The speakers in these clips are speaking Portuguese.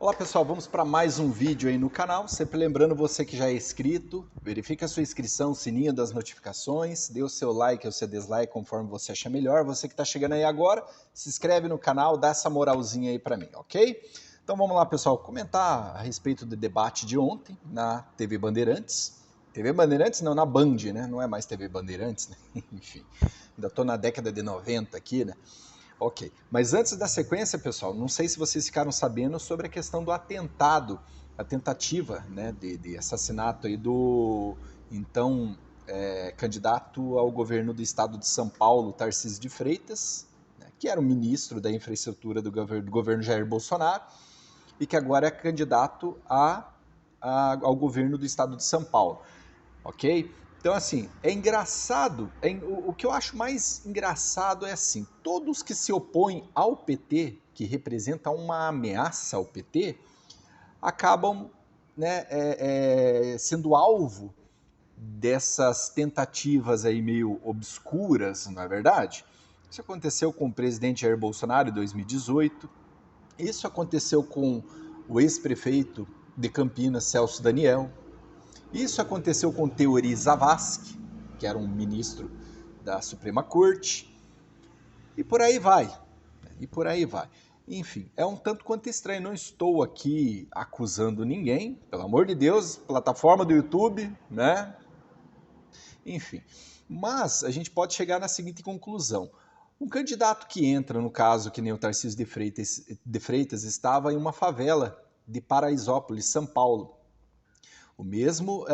Olá pessoal, vamos para mais um vídeo aí no canal. Sempre lembrando você que já é inscrito, verifique a sua inscrição, sininho das notificações, dê o seu like ou seu dislike conforme você achar melhor. Você que está chegando aí agora, se inscreve no canal, dá essa moralzinha aí para mim, ok? Então vamos lá pessoal, comentar a respeito do debate de ontem na TV Bandeirantes. TV Bandeirantes não, na Band, né? Não é mais TV Bandeirantes, né? Enfim, ainda estou na década de 90 aqui, né? Ok, mas antes da sequência, pessoal, não sei se vocês ficaram sabendo sobre a questão do atentado, a tentativa, né, de assassinato aí do então candidato ao governo do estado de São Paulo, Tarcísio de Freitas, né, que era o ministro da infraestrutura do governo Jair Bolsonaro e que agora é candidato ao governo do estado de São Paulo, ok? Então, assim, é engraçado, o que eu acho mais engraçado é assim, todos que se opõem ao PT, que representam uma ameaça ao PT, acabam né, sendo alvo dessas tentativas aí meio obscuras, não é verdade? Isso aconteceu com o presidente Jair Bolsonaro em 2018, isso aconteceu com o ex-prefeito de Campinas, Celso Daniel, isso aconteceu com Teori Zavascki, que era um ministro da Suprema Corte, e por aí vai. E por aí vai. Enfim, é um tanto quanto estranho. Não estou aqui acusando ninguém, pelo amor de Deus, plataforma do YouTube, né? Enfim. Mas a gente pode chegar na seguinte conclusão. Um candidato que entra, no caso, que nem o Tarcísio de Freitas estava em uma favela de Paraisópolis, São Paulo. O mesmo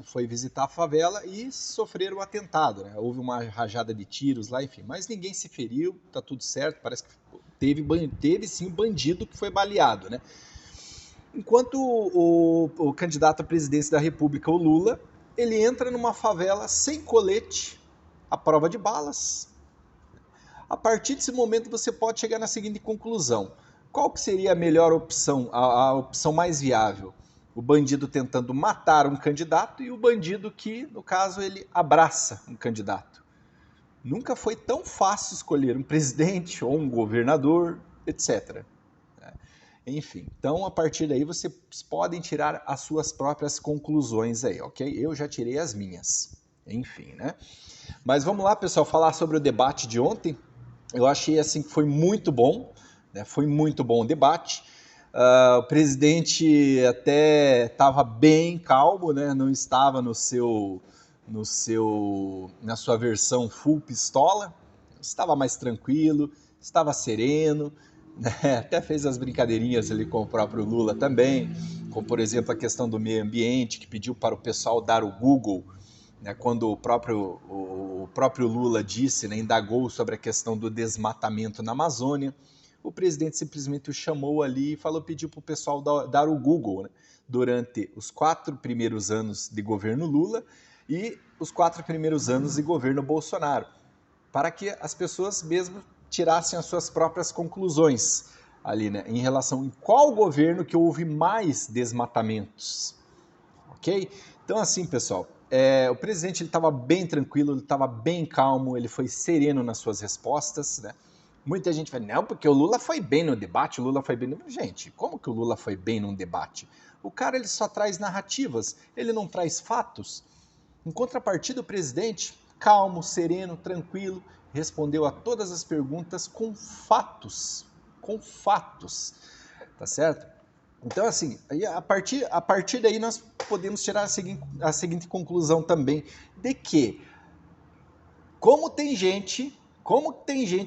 foi visitar a favela e sofrer o atentado. Né? Houve uma rajada de tiros lá, enfim. Mas ninguém se feriu, tá tudo certo. Parece que teve sim um bandido que foi baleado. Né? Enquanto o candidato à presidência da República, o Lula, ele entra numa favela sem colete, à prova de balas. A partir desse momento você pode chegar na seguinte conclusão. Qual que seria a melhor opção, a opção mais viável? O bandido tentando matar um candidato e o bandido que, no caso, ele abraça um candidato. Nunca foi tão fácil escolher um presidente ou um governador, etc. Enfim, então a partir daí vocês podem tirar as suas próprias conclusões aí, ok? Eu já tirei as minhas. Enfim, né? Mas vamos lá, pessoal, falar sobre o debate de ontem. Eu achei assim que foi muito bom, né? Foi muito bom o debate. O presidente até estava bem calmo, né? Não estava na sua versão full pistola, estava mais tranquilo, estava sereno, né? Até fez as brincadeirinhas ali com o próprio Lula também, como por exemplo a questão do meio ambiente, que pediu para o pessoal dar o Google, né, quando o próprio Lula disse, né, indagou sobre a questão do desmatamento na Amazônia, o presidente simplesmente o chamou ali e pediu para o pessoal dar o Google, né, durante os 4 primeiros anos de governo Lula e os 4 primeiros anos de governo Bolsonaro, para que as pessoas mesmo tirassem as suas próprias conclusões ali, né, em relação a qual governo que houve mais desmatamentos, ok? Então assim, pessoal, o presidente estava bem tranquilo, ele estava bem calmo, ele foi sereno nas suas respostas, né? Muita gente fala, não, porque o Lula foi bem no debate, o Lula foi bem no... Gente, como que o Lula foi bem num debate? O cara ele só traz narrativas, ele não traz fatos. Em contrapartida, o presidente, calmo, sereno, tranquilo, respondeu a todas as perguntas com fatos. Com fatos. Tá certo? Então, assim, a partir daí nós podemos tirar a seguinte conclusão também, de que como tem gente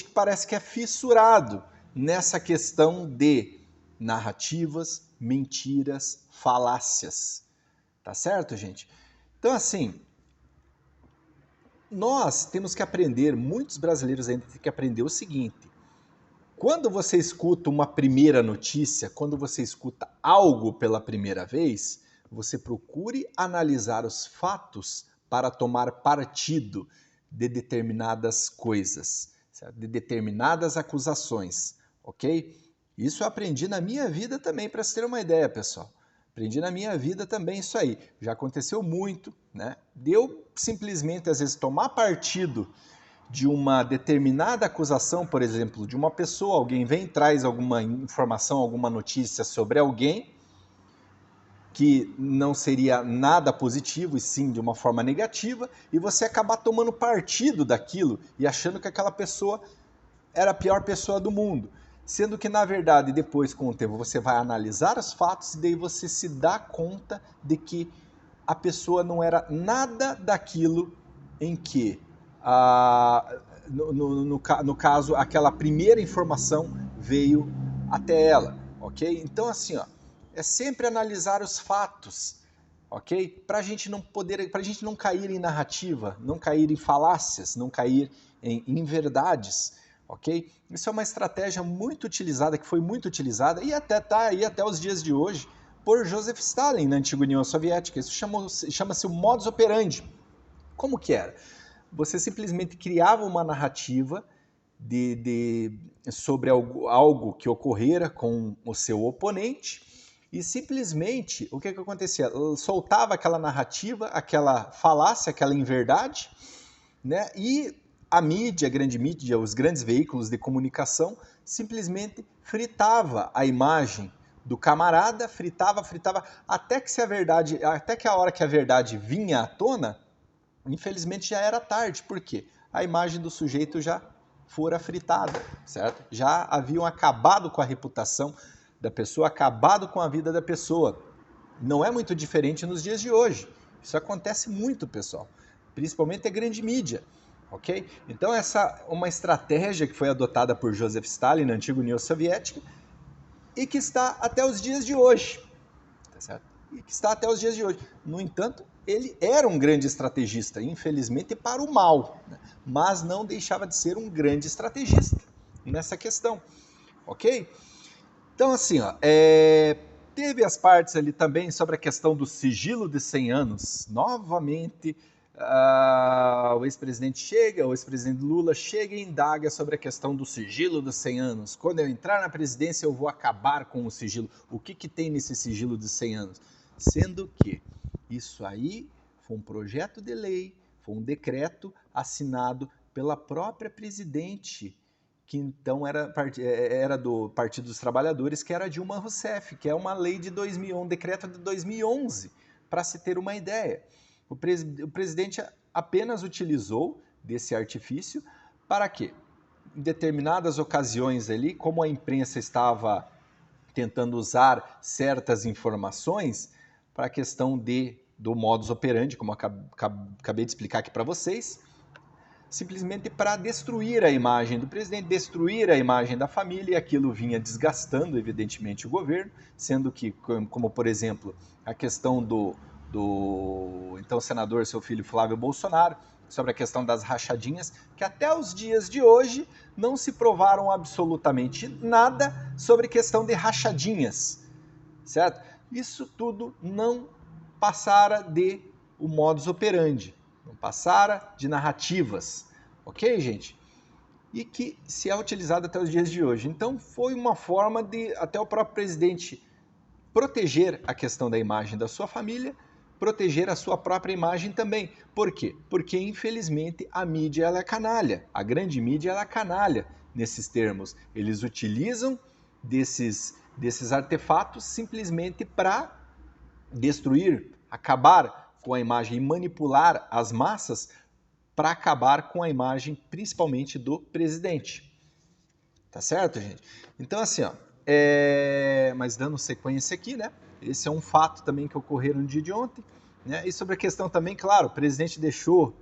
que parece que é fissurado nessa questão de narrativas, mentiras, falácias. Tá certo, gente? Então, assim, nós temos que aprender, muitos brasileiros ainda têm que aprender o seguinte: quando você escuta uma primeira notícia, quando você escuta algo pela primeira vez, você procure analisar os fatos para tomar partido de determinadas coisas, certo? De determinadas acusações, ok? Isso eu aprendi na minha vida também, para vocês terem uma ideia, pessoal. Aprendi na minha vida também isso aí. Já aconteceu muito, né? De eu simplesmente, às vezes, tomar partido de uma determinada acusação, por exemplo, de uma pessoa, alguém vem e traz alguma informação, alguma notícia sobre alguém que não seria nada positivo, e sim de uma forma negativa, e você acabar tomando partido daquilo e achando que aquela pessoa era a pior pessoa do mundo. Sendo que, na verdade, depois, com o tempo, você vai analisar os fatos e daí você se dá conta de que a pessoa não era nada daquilo em que, no caso, aquela primeira informação veio até ela, ok? Então, assim, ó, é sempre analisar os fatos, ok? Para a gente não cair em narrativa, não cair em falácias, não cair em inverdades, ok? Isso é uma estratégia muito utilizada, que foi muito utilizada e até está aí até os dias de hoje por Joseph Stalin na antiga União Soviética. Isso chama-se o modus operandi. Como que era? Você simplesmente criava uma narrativa sobre algo que ocorrera com o seu oponente e simplesmente o que acontecia? Soltava aquela narrativa, aquela falácia, aquela inverdade, né? E a mídia, a grande mídia, os grandes veículos de comunicação simplesmente fritava a imagem do camarada, fritava, até que a hora que a verdade vinha à tona, infelizmente já era tarde. Por quê? A imagem do sujeito já fora fritada, certo? Já haviam acabado com a reputação da pessoa, acabado com a vida da pessoa. Não é muito diferente nos dias de hoje. Isso acontece muito, pessoal. Principalmente a grande mídia, ok? Então essa é uma estratégia que foi adotada por Joseph Stalin na antiga União Soviética e que está até os dias de hoje, tá certo? E que está até os dias de hoje. No entanto, ele era um grande estrategista, infelizmente para o mal, né? Mas não deixava de ser um grande estrategista nessa questão, ok? Então, assim, ó, teve as partes ali também sobre a questão do sigilo de 100 anos. Novamente, o ex-presidente Lula chega e indaga sobre a questão do sigilo dos 100 anos. Quando eu entrar na presidência, eu vou acabar com o sigilo. O que tem nesse sigilo de 100 anos? Sendo que isso aí foi um projeto de lei, foi um decreto assinado pela própria presidente, que então era do Partido dos Trabalhadores, que era Dilma Rousseff, que é uma lei de 2001, um decreto de 2011, para se ter uma ideia. O presidente apenas utilizou desse artifício para quê? Em determinadas ocasiões ali, como a imprensa estava tentando usar certas informações para a questão do modus operandi, como eu acabei de explicar aqui para vocês, simplesmente para destruir a imagem do presidente, destruir a imagem da família, e aquilo vinha desgastando, evidentemente, o governo, sendo que, como por exemplo, a questão do então senador, seu filho Flávio Bolsonaro, sobre a questão das rachadinhas, que até os dias de hoje não se provaram absolutamente nada sobre questão de rachadinhas, certo? Isso tudo não passara de o modus operandi, não passara de narrativas, ok, gente? E que se é utilizado até os dias de hoje. Então foi uma forma de até o próprio presidente proteger a questão da imagem da sua família, proteger a sua própria imagem também. Por quê? Porque infelizmente a mídia ela é canalha, a grande mídia ela é canalha nesses termos. Eles utilizam desses artefatos simplesmente para destruir, acabar com a imagem e manipular as massas para acabar com a imagem principalmente do presidente. Tá certo, gente? Então assim, ó, mas dando sequência aqui, né? Esse é um fato também que ocorreu no dia de ontem, né? E sobre a questão também, claro, o presidente deixou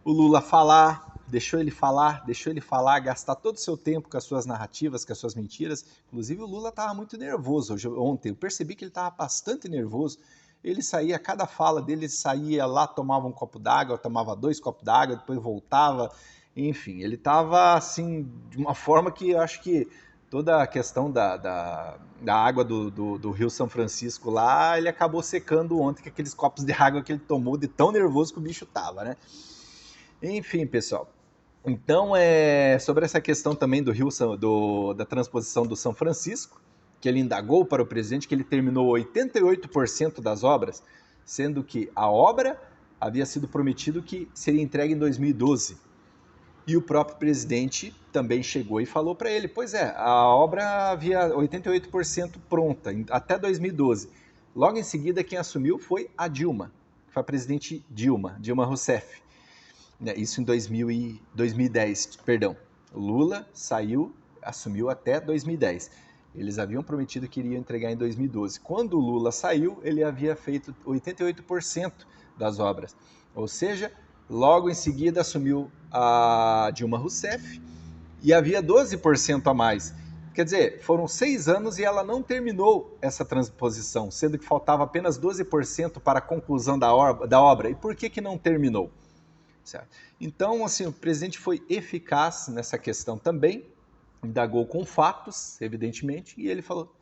o Lula falar, deixou ele falar, gastar todo o seu tempo com as suas narrativas, com as suas mentiras. Inclusive o Lula estava muito nervoso ontem, eu percebi que ele estava bastante nervoso. Ele saía, cada fala dele, ele saía lá, tomava um copo d'água, tomava 2 copos d'água, depois voltava, enfim, ele estava assim, de uma forma que eu acho que toda a questão da água do Rio São Francisco lá, ele acabou secando ontem com aqueles copos de água que ele tomou, de tão nervoso que o bicho tava, né? Enfim, pessoal. Então, sobre essa questão também da transposição do São Francisco, que ele indagou para o presidente que ele terminou 88% das obras, sendo que a obra havia sido prometido que seria entregue em 2012. E o próprio presidente também chegou e falou para ele, pois é, a obra havia 88% pronta até 2012. Logo em seguida, quem assumiu foi a Dilma, foi a presidente Dilma Rousseff. Isso em 2010, perdão. Lula saiu, assumiu até 2010. Eles haviam prometido que iriam entregar em 2012. Quando o Lula saiu, ele havia feito 88% das obras. Ou seja, logo em seguida assumiu a Dilma Rousseff e havia 12% a mais. Quer dizer, foram 6 anos e ela não terminou essa transposição, sendo que faltava apenas 12% para a conclusão da obra. E por que não terminou? Certo? Então, assim, o presidente foi eficaz nessa questão também, indagou com fatos, evidentemente, e ele falou,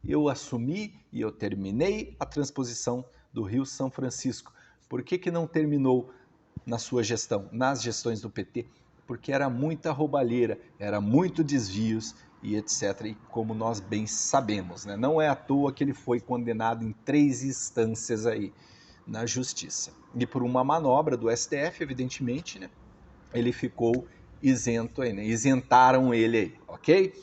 eu assumi e eu terminei a transposição do Rio São Francisco. Por que não terminou na sua gestão, nas gestões do PT? Porque era muita roubalheira, era muito desvios e etc. E como nós bem sabemos, né? Não é à toa que ele foi condenado em 3 instâncias aí na justiça. E por uma manobra do STF, evidentemente, né? Ele ficou isento aí, né? Isentaram ele aí, ok?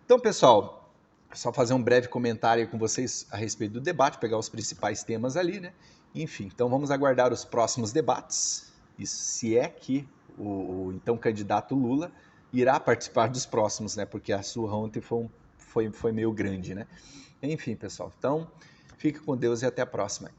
Então, pessoal, só fazer um breve comentário com vocês a respeito do debate, pegar os principais temas ali, né? Enfim, então vamos aguardar os próximos debates, isso se é que o então candidato Lula irá participar dos próximos, né? Porque a sua ontem foi meio grande, né? Enfim, pessoal, então fique com Deus e até a próxima.